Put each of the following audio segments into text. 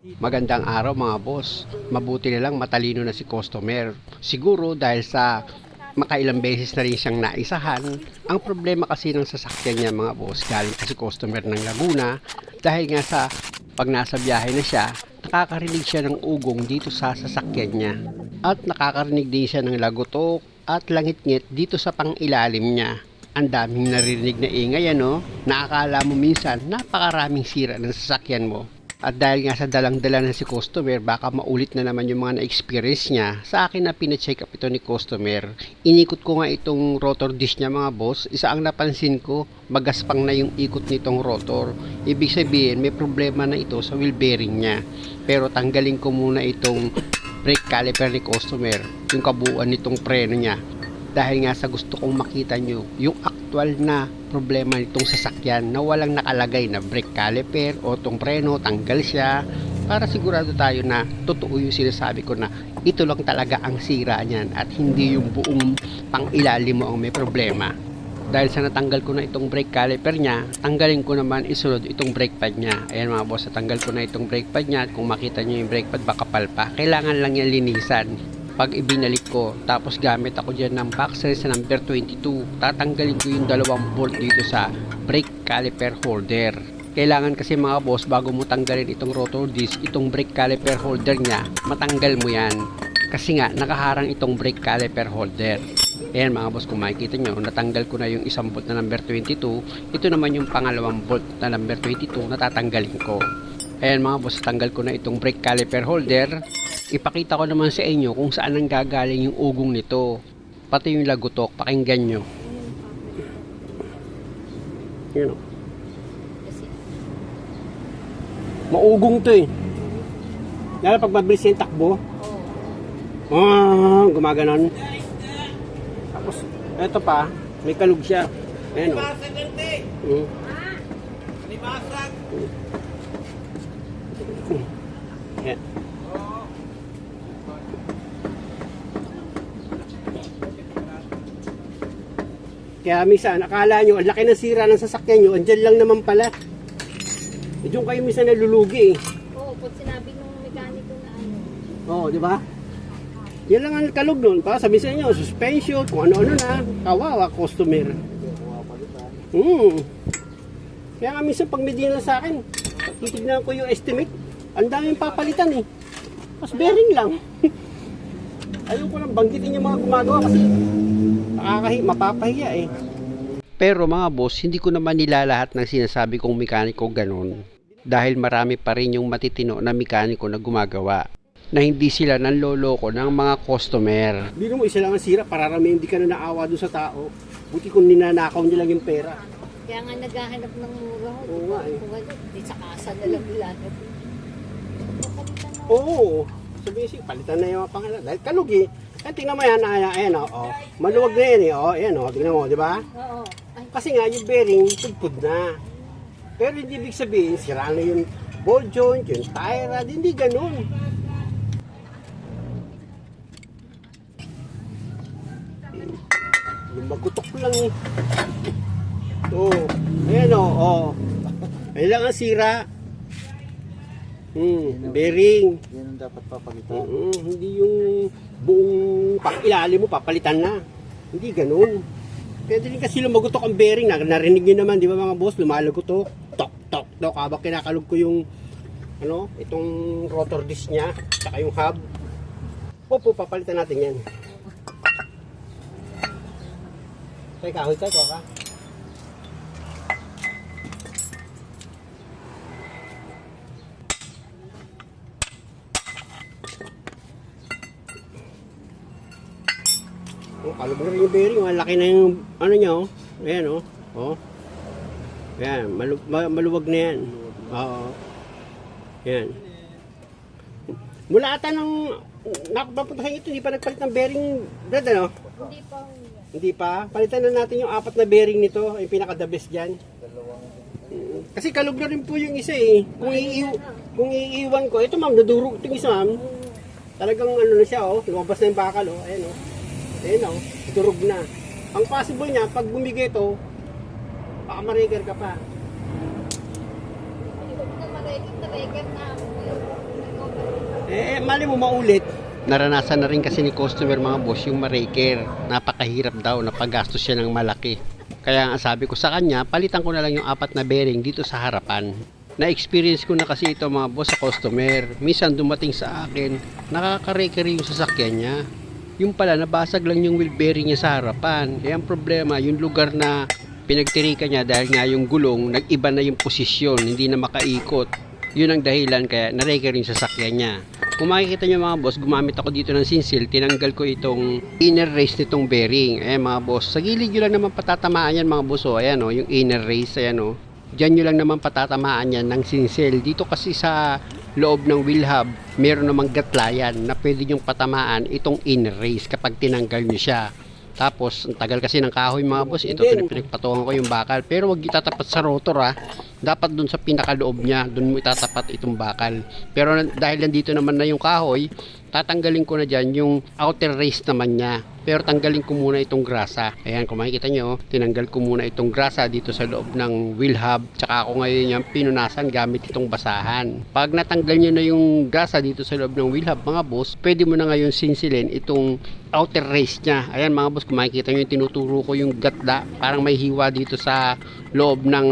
Magandang araw mga boss. Mabuti na lang matalino na si customer. Siguro dahil sa makailang beses na rin siyang naisahan. Ang problema kasi ng sasakyan niya mga boss, galing kasi customer ng Laguna. Dahil nga sa pag nasa biyahe na siya, nakakarinig siya ng ugong dito sa sasakyan niya. At nakakarinig din siya ng lagotok at langit-ngit dito sa pangilalim niya. Ang daming naririnig na ingay nakakala mo minsan napakaraming sira ng sasakyan mo. At dahil nga sa dalang-dala na si customer, baka maulit na naman yung mga na-experience niya, sa akin na pina-check up ito ni customer. Inikot ko nga itong rotor disc niya mga boss. Isa ang napansin ko, magaspang na yung ikot nitong rotor. Ibig sabihin, may problema na ito sa wheel bearing niya. Pero tanggalin ko muna itong brake caliper ni customer, yung kabuuan nitong preno niya. Dahil nga sa gusto kong makita nyo yung actual na problema nitong sasakyan na walang nakalagay na brake caliper o tong preno, tanggal siya, para sigurado tayo na totoo yung sinasabi ko na ito lang talaga ang sira niyan at hindi yung buong pangilalim mo ang may problema. Dahil sa natanggal ko na itong brake caliper niya, tanggalin ko naman isunod itong brake pad niya. Ayan mga boss, natanggal ko na itong brake pad niya at kung makita nyo yung brake pad baka palpa, kailangan lang yan linisan. Pag ibinalik ko, tapos gamit ako dyan ng boxer sa number 22, tatanggalin ko yung dalawang bolt dito sa brake caliper holder. Kailangan kasi mga boss, bago mo tanggalin itong rotor disc, itong brake caliper holder nya, matanggal mo yan. Kasi nga, nakaharang itong brake caliper holder. Ayan mga boss, kung makikita nyo, natanggal ko na yung isang bolt na number 22. Ito naman yung pangalawang bolt na number 22 na tatanggalin ko. Ayan mga boss, tanggal ko na itong brake caliper holder. Ipakita ko naman sa inyo kung saan ang gagaling yung ugong nito. Pati yung lagotok, pakinggan nyo. Yun o. Maugong to eh. Lalo pag mabilis yung takbo. Gumaganon. Tapos, eto pa, may kalug siya. Ayan o. Ayan. Kaya minsan, akala nyo, ang laki ng sira ng sasakyan nyo, andyan lang naman pala. Diyan kayo minsan nalulugi eh. Oo, pag sinabi ng mekaniko na ano. Oo, di ba? Yan lang ang kalog nun. Pa, sabi sa inyo, suspension, kung ano-ano na. Kawawa, customer. Kaya nga minsan pag may dinala sa akin, titignan ko yung estimate, ang daming papalitan eh. Mas bearing lang. Ayaw ko lang banggitin yung mga gumagawa kasi mapapahiya eh. Pero mga boss, hindi ko naman nilalahat ng sinasabi kong mekaniko ganun. Dahil marami pa rin yung matitino na mekaniko na gumagawa. Na hindi sila nanloloko ng mga customer. Biro mo, isa lang ang sira, pararami hindi ka na naawa doon sa tao. Buti kung ninanakaw nila yung pera. Kaya nga naghahanap ng mura. Oo nga eh. Kung ano, di sa kasa na lang nilanap. Oo. Sabi siya, palitan na yung pangalan. Dahil kalug eh. Tingnan mo yan, ayan o. Maluwag na yan eh. Ayan o, tingnan mo, di ba? Oo. Kasi nga yung bearing, pudpud na. Pero hindi ibig sabihin, sira na yung ball joint, yung tie rod, hindi ganun. Yung magutok lang eh. Oo, ayan o. Ayan lang ang sira. Bearing. Yan ang dapat papalitan. Hindi yung buong pang-ilalim mo papalitan na. Hindi ganun. Pwede rin kasi lumagutok ang bearing. Narinig nyo naman, di ba mga boss? Lumalagutok. Tok, tok, tok. Habang kinakalog ko yung itong rotor disc nya, saka yung hub. Papalitan natin yan. Teka, hultay ko ka. Kalog na rin yung bearing, malaki na yung niya ayan ayan, maluwag na yan. Oo. Ayan. Mula ata ng nakapapuntahan ito, hindi pa nagpalit ng bearing, Brad, Hindi pa. Hindi pa. Palitan na natin yung 4 na bearing nito, yung pinaka-the best dyan. Kasi kalog na rin po yung isa eh. Kung iiwan ko, ito ma'am, nadurog itong isa ma'am. Talagang na siya lumabas na yung bakal ayan Ayan durog na. Ang possible niya, pag bumigay ito, baka ma-trigger ka pa. Hindi ko na ma-trigger na ako. Mali mo maulit. Naranasan na rin kasi ni customer mga boss yung ma-raker. Napakahirap daw, napagastos siya ng malaki. Kaya ang sabi ko sa kanya, palitan ko na lang yung 4 na bearing dito sa harapan. Na-experience ko na kasi ito mga boss sa customer. Minsan dumating sa akin, nakaka-raker yung sasakyan niya. Yung pala, nabasag lang yung wheel bearing niya sa harapan. Ang problema, yung lugar na pinagtirikan niya dahil nga yung gulong, nag-iba na yung posisyon, hindi na makaikot. Yun ang dahilan kaya na-raker yung sasakyan niya. Kung makikita nyo mga boss, gumamit ako dito ng sinsil, tinanggal ko itong inner race nitong bearing. Mga boss, sa gilid nyo lang naman patatamaan yan mga boss. Ayan yung inner race, ayan Diyan nyo lang naman patatamaan yan ng sinsil. Dito kasi sa loob ng wheel hub, meron namang gatlayan na pwede nyong patamaan itong inner race kapag tinanggal nyo siya. Tapos, ang tagal kasi ng kahoy mga boss. Ito, pinagpatungan ko yung bakal. Pero wag itatapat sa rotor Dapat dun sa pinakaloob niya, dun mo itatapat itong bakal. Pero dahil nandito naman na yung kahoy, tatanggalin ko na dyan yung outer race naman niya. Pero tanggalin ko muna itong grasa. Ayan, kung makikita nyo, tinanggal ko muna itong grasa dito sa loob ng wheel hub. Tsaka ako ngayon yung pinunasan gamit itong basahan. Pag natanggal nyo na yung grasa dito sa loob ng wheel hub mga boss, pwede mo na ngayon sinsilin itong outer race niya. Ayan mga boss, kung makikita nyo, tinuturo ko yung gatda. Parang may hiwa dito sa loob ng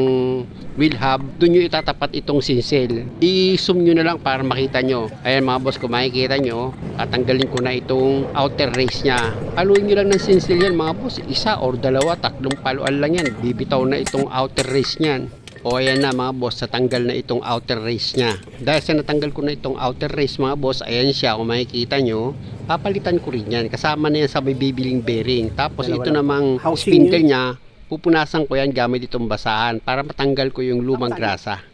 wheel hub. Doon nyo itatapat itong sinsil. I-zoom nyo na lang para makita nyo. Ayan mga boss, kung makikita nyo, tatanggalin ko na itong outer race niya. Paluin nyo lang ng sinsil yan mga boss. 1 or 2, 3 paluan lang yan. Bibitaw na itong outer race niyan. O ayan na mga boss, natanggal na itong outer race niya. Dahil sa natanggal ko na itong outer race mga boss, ayan siya, kung makikita nyo, papalitan ko rin yan. Kasama na yan sa may bibiling bearing. Tapos ito namang spindle niya, pupunasan ko yan gamit itong basahan para matanggal ko yung lumang grasa.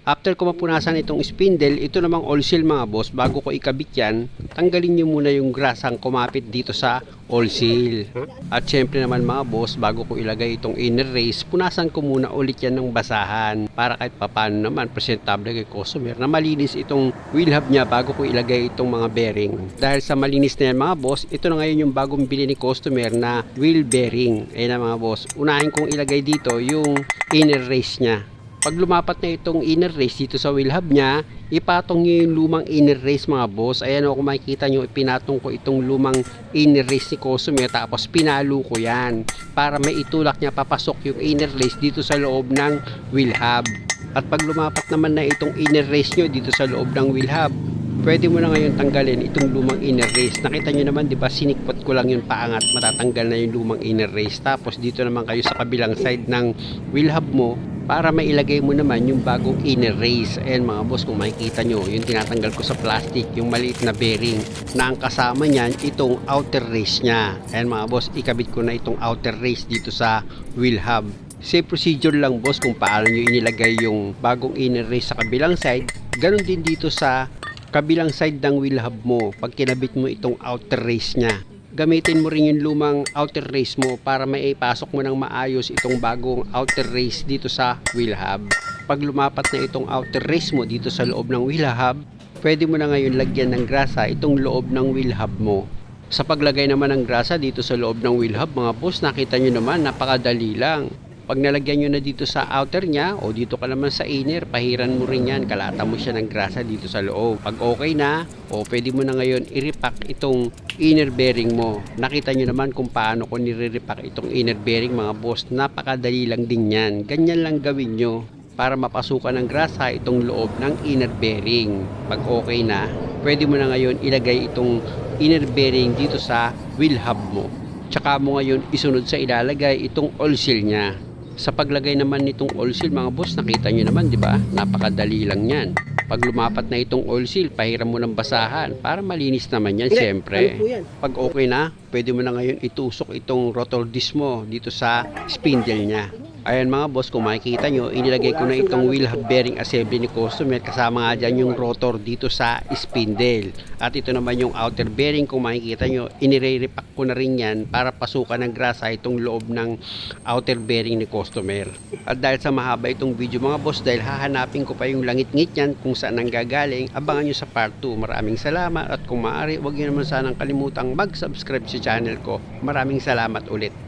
After ko mapunasan itong spindle, ito namang oil seal mga boss, bago ko ikabit yan, tanggalin nyo muna yung grasang kumapit dito sa oil seal. At syempre naman mga boss, bago ko ilagay itong inner race, punasan ko muna ulit yan ng basahan para kahit papano naman presentable kay customer na malinis itong wheel hub niya bago ko ilagay itong mga bearing. Dahil sa malinis na yan mga boss, ito na ngayon yung bagong bili ni customer na wheel bearing. Ayan na mga boss, unahin kong ilagay dito yung inner race niya. Pag lumapat na itong inner race dito sa wheel hub niya, ipatong nyo yung lumang inner race mga boss. Ayan kung makikita nyo, ipinatong ko itong lumang inner race ni customer, tapos pinalo ko yan para may itulak niya papasok yung inner race dito sa loob ng wheel hub. At pag lumapat naman na itong inner race nyo dito sa loob ng wheel hub, pwede mo na ngayon tanggalin itong lumang inner race. Nakita nyo naman, di ba, sinikpot ko lang yung paangat, matatanggal na yung lumang inner race. Tapos dito naman kayo sa kabilang side ng wheel hub mo para mailagay mo naman yung bagong inner race. Ayan mga boss, kung makikita nyo, yung tinatanggal ko sa plastic, yung maliit na bearing na ang kasama niyan itong outer race nya. Ayan mga boss, ikabit ko na itong outer race dito sa wheel hub. Same procedure lang boss kung paano nyo inilagay yung bagong inner race sa kabilang side. Ganon din dito sa kabilang side ng wheel hub mo pag kinabit mo itong outer race nya. Gamitin mo rin yung lumang outer race mo para maipasok mo ng maayos itong bagong outer race dito sa wheel hub. Pag lumapat na itong outer race mo dito sa loob ng wheel hub, pwede mo na ngayon lagyan ng grasa itong loob ng wheel hub mo. Sa paglagay naman ng grasa dito sa loob ng wheel hub mga boss, nakita nyo naman, napakadali lang. Pag nalagyan nyo na dito sa outer nya o dito ka naman sa inner, pahiran mo rin yan, kalata mo siya ng grasa dito sa loob. Pag okay na, pwede mo na ngayon i-repack itong inner bearing mo. Nakita nyo naman kung paano ko nire-repack itong inner bearing mga boss. Napakadali lang din yan. Ganyan lang gawin nyo para mapasukan ng grasa itong loob ng inner bearing. Pag okay na, pwede mo na ngayon ilagay itong inner bearing dito sa wheel hub mo. Tsaka mo ngayon isunod sa ilalagay itong oil seal nya. Sa paglagay naman nitong oil seal mga boss, nakita nyo naman, di ba? Napakadali lang yan. Pag lumapat na itong oil seal, pahiram mo ng basahan para malinis naman yan, siyempre. Pag okay na, pwede mo na ngayon itusok itong rotor disc mo dito sa spindle nya. Ayan mga boss, kung makikita nyo, inilagay ko na itong wheel hub bearing assembly ni customer. Kasama nga dyan yung rotor dito sa spindle. At ito naman yung outer bearing, kung makikita nyo, inire-repack ko na rin yan para pasukan ng grasa itong loob ng outer bearing ni customer. At dahil sa mahaba itong video mga boss, dahil hahanapin ko pa yung langit-ngit yan kung saan nanggagaling, abangan nyo sa part 2. Maraming salamat, at kung maaari, huwag nyo naman sanang kalimutang mag-subscribe sa channel ko. Maraming salamat ulit.